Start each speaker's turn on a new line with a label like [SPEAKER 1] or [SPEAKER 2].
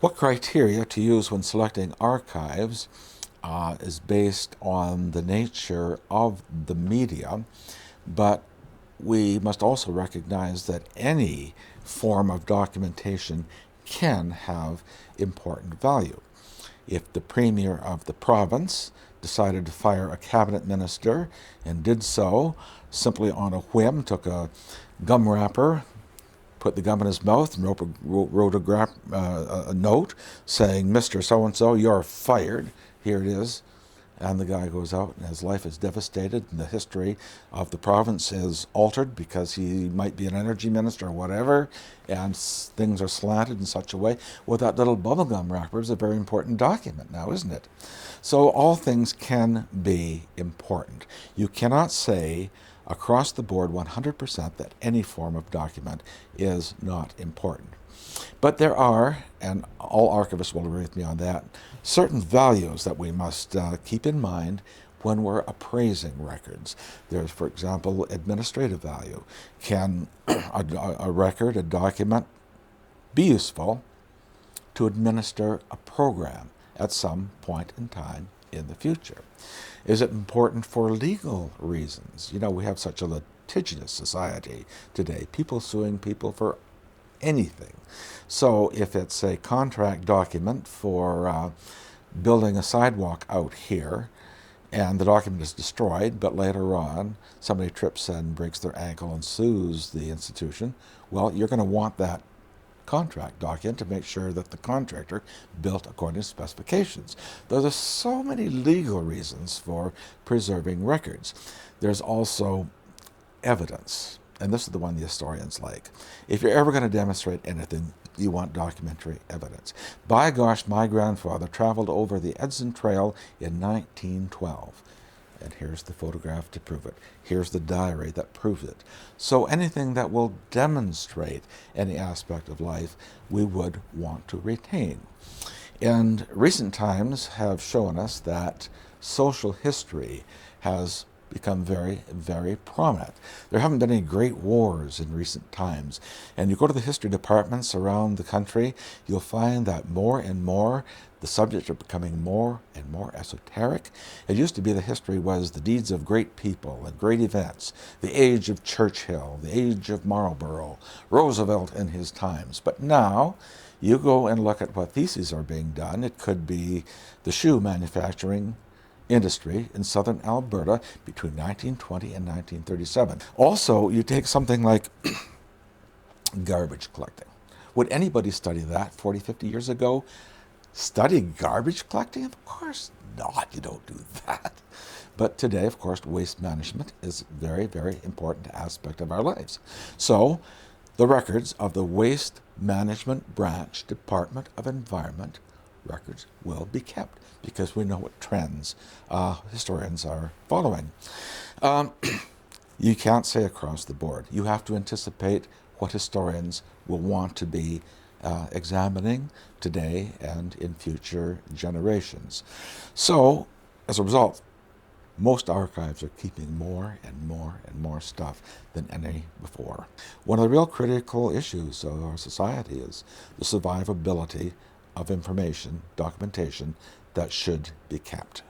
[SPEAKER 1] What criteria to use when selecting archives is based on the nature of the media, but we must also recognize that any form of documentation can have important value. If the premier of the province decided to fire a cabinet minister and did so simply on a whim, took a gum wrapper, put the gum in his mouth, and wrote a note saying, "Mr. So-and-so, you're fired. Here it is." And the guy goes out and his life is devastated and the history of the province is altered because he might be an energy minister or whatever, and things are slanted in such a way. Well, that little bubblegum wrapper is a very important document now, isn't it? So all things can be important. You cannot say across the board 100% that any form of document is not important. But there are, and all archivists will agree with me on that, certain values that we must keep in mind when we're appraising records. There's, for example, administrative value. Can a record, a document, be useful to administer a program at some point in time in the future? Is it important for legal reasons? You know, we have such a litigious society today, people suing people for anything. So if it's a contract document for building a sidewalk out here, and the document is destroyed, but later on somebody trips and breaks their ankle and sues the institution, well, you're going to want that contract document to make sure that the contractor built according to specifications. There are so many legal reasons for preserving records. There's also evidence, and this is the one the historians like. If you're ever going to demonstrate anything, you want documentary evidence. By gosh, my grandfather traveled over the Edson Trail in 1912. And here's the photograph to prove it. Here's the diary that proves it. So anything that will demonstrate any aspect of life, we would want to retain. And recent times have shown us that social history has become very, very prominent. There haven't been any great wars in recent times. And you go to the history departments around the country, you'll find that more and more the subjects are becoming more and more esoteric. It used to be the history was the deeds of great people and great events, the age of Churchill, the age of Marlborough, Roosevelt in his times. But now, you go and look at what theses are being done. It could be the shoe manufacturing industry in southern Alberta between 1920 and 1937. Also, you take something like garbage collecting. Would anybody study that 40, 50 years ago? Study garbage collecting? Of course not. You don't do that. But today, of course, waste management is a very, very important aspect of our lives. So, the records of the Waste Management Branch Department of Environment records will be kept because we know what trends historians are following. You can't say across the board. You have to anticipate what historians will want to be examining today and in future generations. So, as a result, most archives are keeping more and more and more stuff than any before. One of the real critical issues of our society is the survivability of information, documentation that should be kept.